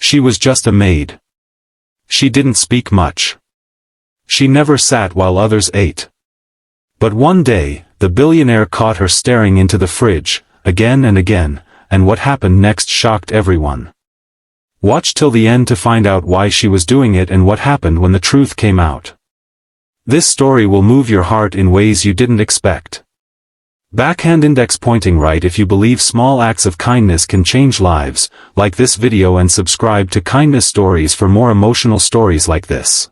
She was just a maid. She didn't speak much. She never sat while others ate. But one day, the billionaire caught her staring into the fridge, again and again, and what happened next shocked everyone. Watch till the end to find out why she was doing it and what happened when the truth came out. This story will move your heart in ways you didn't expect. Backhand index pointing right if you believe small acts of kindness can change lives. Like this video and subscribe to Kindness Stories for more emotional stories like this.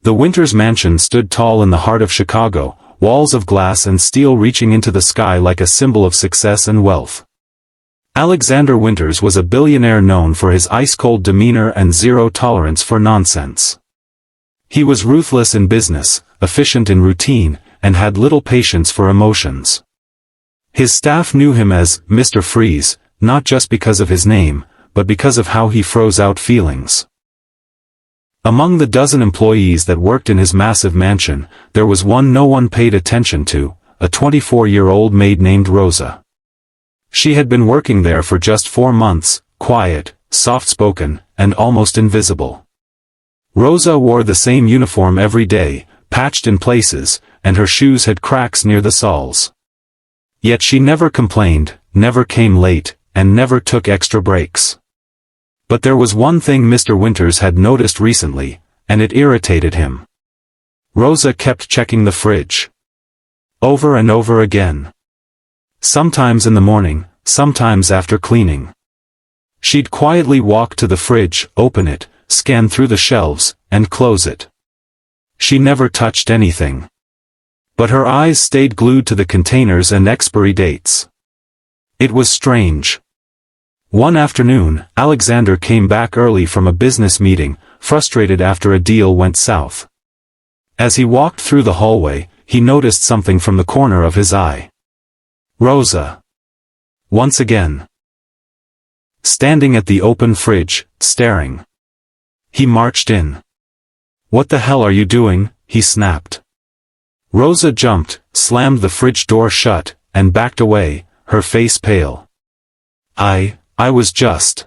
The Winters Mansion stood tall in the heart of Chicago, walls of glass and steel reaching into the sky like a symbol of success and wealth. Alexander Winters was a billionaire known for his ice-cold demeanor and zero tolerance for nonsense. He was ruthless in business, efficient in routine, and had little patience for emotions. His staff knew him as Mr. Freeze, not just because of his name, but because of how he froze out feelings. Among the dozen employees that worked in his massive mansion, there was one no one paid attention to, a 24-year-old maid named Rosa. She had been working there for just 4 months, quiet, soft-spoken, and almost invisible. Rosa wore the same uniform every day, patched in places, and her shoes had cracks near the soles. Yet she never complained, never came late, and never took extra breaks. But there was one thing Mr. Winters had noticed recently, and it irritated him. Rosa kept checking the fridge. Over and over again. Sometimes in the morning, sometimes after cleaning. She'd quietly walk to the fridge, open it, scan through the shelves, and close it. She never touched anything. But her eyes stayed glued to the containers and expiry dates. It was strange. One afternoon, Alexander came back early from a business meeting, frustrated after a deal went south. As he walked through the hallway, he noticed something from the corner of his eye. Rosa. Once again. Standing at the open fridge, staring. He marched in. "What the hell are you doing?" he snapped. Rosa jumped, slammed the fridge door shut, and backed away, her face pale. I was just.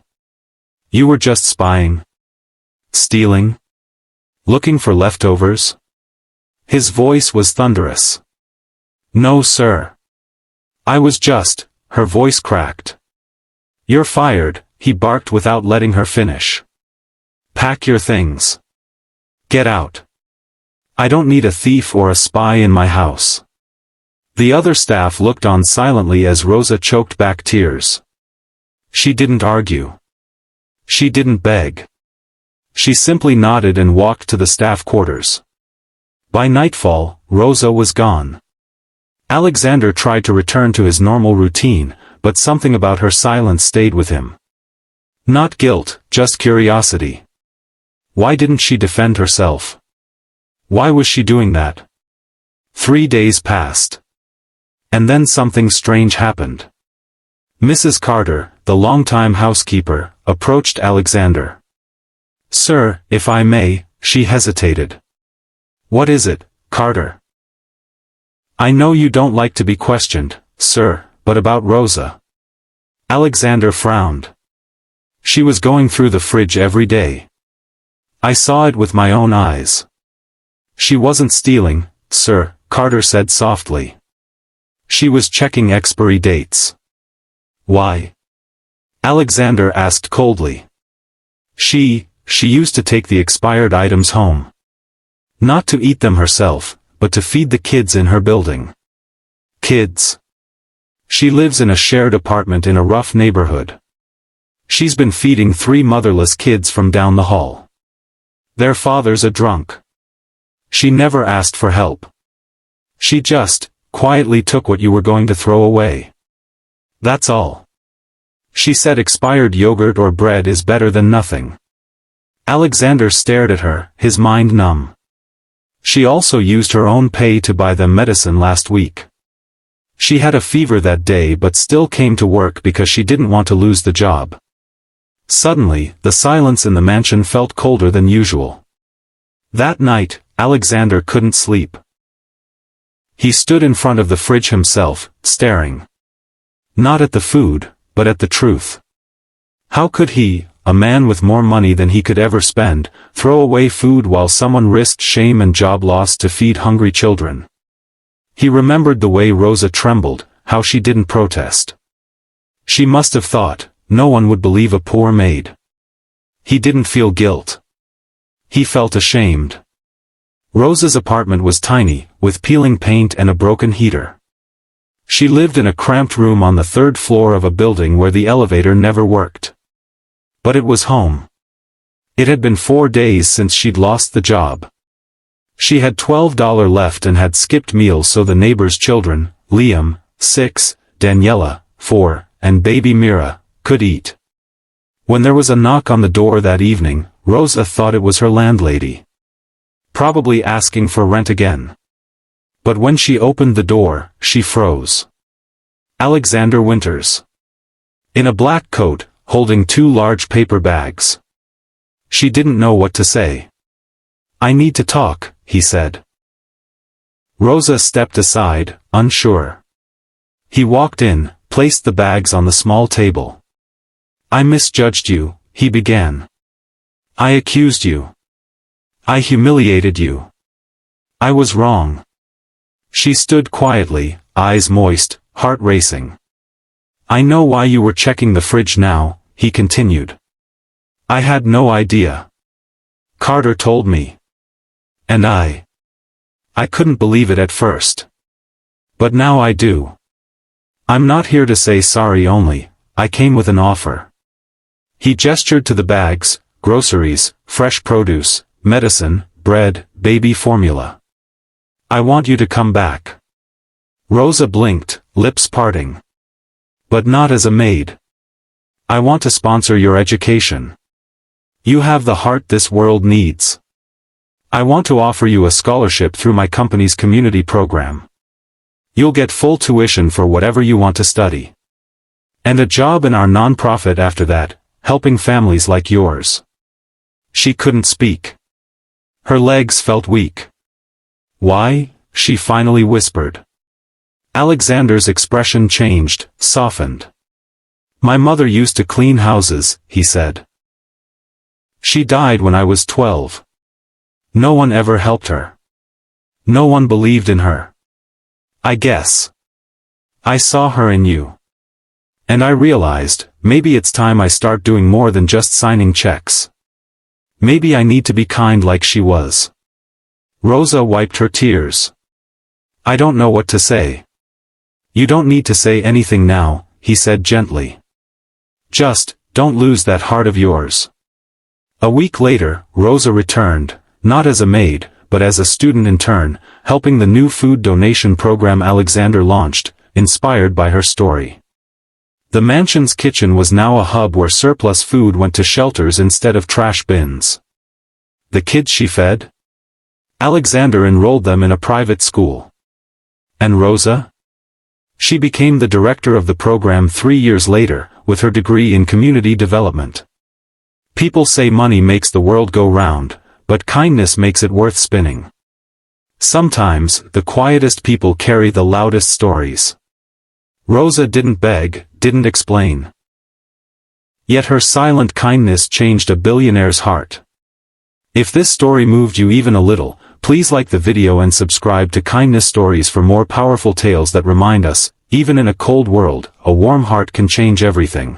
You were just spying? Stealing? Looking for leftovers?" His voice was thunderous. "No, sir. I was just," her voice cracked. "You're fired," he barked without letting her finish. "Pack your things. Get out. I don't need a thief or a spy in my house." The other staff looked on silently as Rosa choked back tears. She didn't argue. She didn't beg. She simply nodded and walked to the staff quarters. By nightfall, Rosa was gone. Alexander tried to return to his normal routine, but something about her silence stayed with him. Not guilt, just curiosity. Why didn't she defend herself? Why was she doing that? 3 days passed. And then something strange happened. Mrs. Carter, the longtime housekeeper, approached Alexander. "Sir, if I may," she hesitated. "What is it, Carter?" "I know you don't like to be questioned, sir, but about Rosa." Alexander frowned. "She was going through the fridge every day. I saw it with my own eyes." "She wasn't stealing, sir," Carter said softly. "She was checking expiry dates." "Why?" Alexander asked coldly. She used to take the expired items home. Not to eat them herself, but to feed the kids in her building. Kids. She lives in a shared apartment in a rough neighborhood. She's been feeding 3 motherless kids from down the hall. Their father's a drunk. She never asked for help. She just, quietly took what you were going to throw away. That's all. She said expired yogurt or bread is better than nothing. Alexander stared at her, his mind numb. She also used her own pay to buy them medicine last week. She had a fever that day but still came to work because she didn't want to lose the job. Suddenly, the silence in the mansion felt colder than usual. That night, Alexander couldn't sleep. He stood in front of the fridge himself, staring. Not at the food, but at the truth. How could he, a man with more money than he could ever spend, throw away food while someone risked shame and job loss to feed hungry children. He remembered the way Rosa trembled, how she didn't protest. She must have thought, no one would believe a poor maid. He didn't feel guilt. He felt ashamed. Rosa's apartment was tiny, with peeling paint and a broken heater. She lived in a cramped room on the 3rd floor of a building where the elevator never worked. But it was home. It had been 4 days since she'd lost the job. She had $12 left and had skipped meals so the neighbor's children, Liam, 6, Daniela, 4, and baby Mira, could eat. When there was a knock on the door that evening, Rosa thought it was her landlady. Probably asking for rent again. But when she opened the door, she froze. Alexander Winters. In a black coat, holding 2 large paper bags. She didn't know what to say. "I need to talk," he said. Rosa stepped aside, unsure. He walked in, placed the bags on the small table. "I misjudged you," he began. "I accused you. I humiliated you. I was wrong." She stood quietly, eyes moist, heart racing. "I know why you were checking the fridge now," he continued. "I had no idea. Carter told me. And I couldn't believe it at first. But now I do. I'm not here to say sorry only, I came with an offer." He gestured to the bags, groceries, fresh produce, medicine, bread, baby formula. "I want you to come back." Rosa blinked, lips parting. "But not as a maid. I want to sponsor your education. You have the heart this world needs. I want to offer you a scholarship through my company's community program. You'll get full tuition for whatever you want to study. And a job in our nonprofit after that, helping families like yours." She couldn't speak. Her legs felt weak. "Why?" she finally whispered. Alexander's expression changed, softened. "My mother used to clean houses," he said. "She died when I was 12. No one ever helped her. No one believed in her. I guess. I saw her in you. And I realized, maybe it's time I start doing more than just signing checks. Maybe I need to be kind like she was." Rosa wiped her tears. "I don't know what to say." "You don't need to say anything now," he said gently. "Just, don't lose that heart of yours." A week later, Rosa returned, not as a maid, but as a student intern, helping the new food donation program Alexander launched, inspired by her story. The mansion's kitchen was now a hub where surplus food went to shelters instead of trash bins. The kids she fed? Alexander enrolled them in a private school. And Rosa? She became the director of the program 3 years later, with her degree in community development. People say money makes the world go round, but kindness makes it worth spinning. Sometimes, the quietest people carry the loudest stories. Rosa didn't beg, didn't explain. Yet her silent kindness changed a billionaire's heart. If this story moved you even a little, please like the video and subscribe to Kindness Stories for more powerful tales that remind us, even in a cold world, a warm heart can change everything.